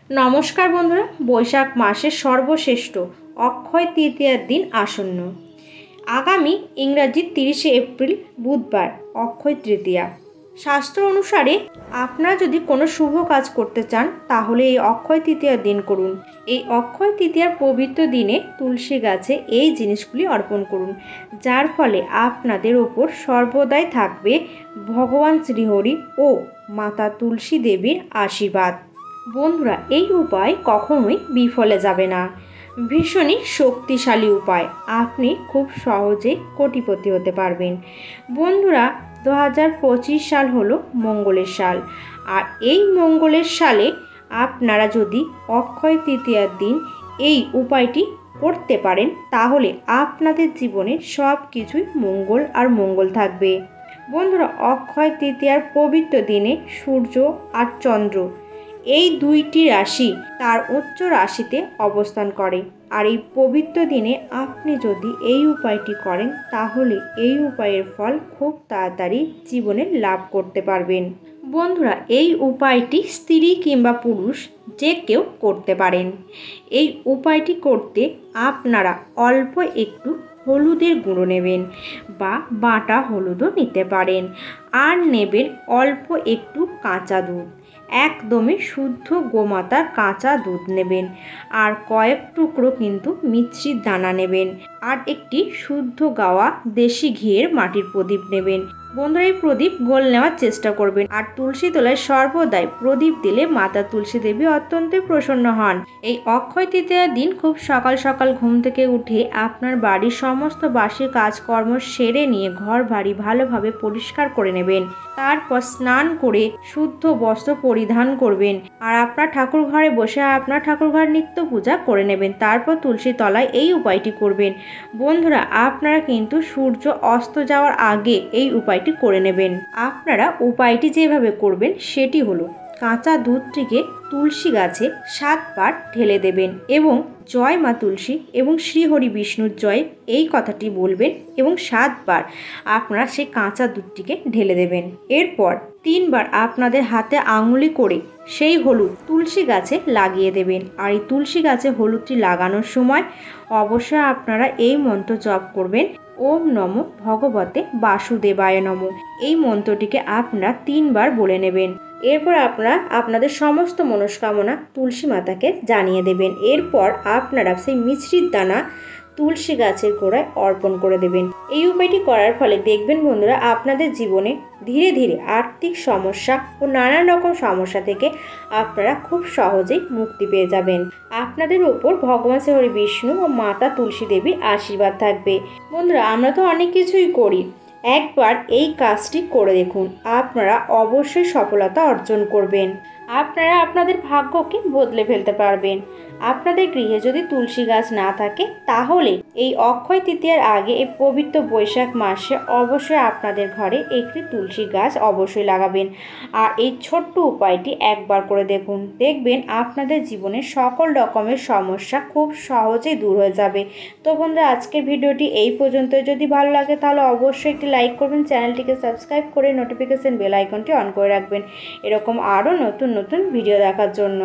নমস্কার বন্ধুরা, বৈশাখ মাসের সর্বশ্রেষ্ঠ অক্ষয় তৃতীয়ার দিন আসন্ন। আগামী ইংরাজি 30শে এপ্রিল বুধবার অক্ষয় তৃতীয়া। শাস্ত্র অনুসারে আপনারা যদি কোনো শুভ কাজ করতে চান তাহলে এই অক্ষয় তৃতীয়ার দিন করুন। এই অক্ষয় তৃতীয়ার পবিত্র দিনে তুলসী গাছে এই জিনিসগুলি অর্পণ করুন, যার ফলে আপনাদের ওপর সর্বদাই থাকবে ভগবান শ্রীহরি ও মাতা তুলসী দেবীর আশীর্বাদ। বন্ধুরা, এই উপায় কখনোই বিফলে যাবে না। ভীষণই শক্তিশালী উপায়, আপনি খুব সহজে কোটিপতি হতে পারবেন। বন্ধুরা, 2025 সাল হলো মঙ্গলের সাল, আর এই মঙ্গলের সালে আপনারা যদি অক্ষয় তৃতীয়ার দিন এই উপায়টি করতে পারেন তাহলে আপনাদের জীবনে সব কিছুই মঙ্গল আর মঙ্গল থাকবে। বন্ধুরা, অক্ষয় তৃতীয়ার পবিত্র দিনে সূর্য আর চন্দ্র এই দুইটি রাশি তার উচ্চ রাশিতে অবস্থান করে, আর এই পবিত্র দিনে আপনি যদি এই উপায়টি করেন তাহলে এই উপায়ের ফল খুব তাড়াতাড়ি জীবনে লাভ করতে পারবেন। বন্ধুরা, এই উপায়টি স্ত্রী কিংবা পুরুষ যে কেউ করতে পারেন। এই উপায়টি করতে আপনারা অল্প একটু হলুদের গুঁড়ো নেবেন বা বাটা হলুদও নিতে পারেন, আর নেবেন অল্প একটু কাঁচা দুধ। একদমই শুদ্ধ গোমাতার কাঁচা দুধ নেবেন, আর কয়েক টুকরো কিন্তু মিছরির দানা নেবেন, আর একটি শুদ্ধ গাওয়া দেশি ঘিয়ের মাটির প্রদীপ নেবেন। বন্ধুরা, এই প্রদীপ গোল নেওয়ার চেষ্টা করবেন, আর তুলসী তলায় সর্বদাই প্রদীপ দিলে মাতা তুলসী দেবী অত্যন্ত প্রসন্ন হন। এই অক্ষয় তৃতীয়ার দিন খুব সকাল সকাল ঘুম থেকে উঠে আপনার বাড়ির সমস্ত বাসি কাজকর্ম সেরে নিয়ে ঘর বাড়ি ভালোভাবে পরিষ্কার করে নেবেন। তারপর স্নান করে শুদ্ধ বস্ত্র পরিধান করবেন, আর আপনার ঠাকুর ঘরে বসে আপনার ঠাকুর ঘর নিত্য পূজা করে নেবেন। তারপর তুলসী তলায় এই উপায়টি করবেন। বন্ধুরা, আপনারা কিন্তু সূর্য অস্ত যাওয়ার আগে এই উপায়টি করে নেবেন। আপনারা উপায়টি যেভাবে করবেন সেটি হলো, কাঁচা দুধটিকে তুলসী গাছে 7 বার ঢেলে দেবেন এবং জয় মা তুলসী এবং শ্রীহরি বিষ্ণুর জয় এই কথাটি বলবেন এবং 7 বার আপনারা সেই কাঁচা দুধটিকে ঢেলে দেবেন। এরপর 3 বার আপনাদের হাতে আঙুলি করে সেই হলুদ তুলসী গাছে লাগিয়ে দেবেন, আর এই তুলসী গাছে হলুদটি লাগানোর সময় অবশ্যই আপনারা এই মন্ত্র জপ করবেন, ওম নমো ভগবতে বাসুদেবায় নমঃ। এই মন্ত্রটিকে আপনারা 3 বার বলে নেবেন। এরপর আপনারা আপনাদের সমস্ত মনস্কামনা তুলসী মাতাকে জানিয়ে দেবেন। এরপর আপনারা সেই মিছরির দানা তুলসী গাছের গোড়ায় অর্পণ করে দেবেন। এই উপায়টি করার ফলে দেখবেন বন্ধুরা, আপনাদের জীবনে ধীরে ধীরে আর্থিক সমস্যা ও নানান রকম সমস্যা থেকে আপনারা খুব সহজেই মুক্তি পেয়ে যাবেন। আপনাদের উপর ভগবান শ্রী বিষ্ণু ও মাতা তুলসী দেবীর আশীর্বাদ থাকবে। বন্ধুরা, আমরা তো অনেক কিছুই করি, একবার এই কাজটি করে দেখুন, আপনারা অবশ্যই সফলতা অর্জন করবেন। আপনারা আপনাদের ভাগ্যকে বদলে ফেলতে পারবেন। আপনাদের গৃহে যদি তুলসী গাছ না থাকে তাহলে এই অক্ষয় তৃতীয়ার আগে এই পবিত্র বৈশাখ মাসে অবশ্যই আপনাদের ঘরে একটি তুলসী গাছ অবশ্যই লাগাবেন, আর এই ছোট্ট উপায়টি একবার করে দেখুন। দেখবেন আপনাদের জীবনে সকল রকমের সমস্যা খুব সহজেই দূর হয়ে যাবে। তো বন্ধুরা, আজকের ভিডিওটি এই পর্যন্ত। যদি ভালো লাগে তাহলে অবশ্যই একটি লাইক করবেন, চ্যানেলটিকে সাবস্ক্রাইব করে নোটিফিকেশন বেল আইকনটি অন করে রাখবেন এরকম আরও নতুন নতুন ভিডিও দেখার জন্য।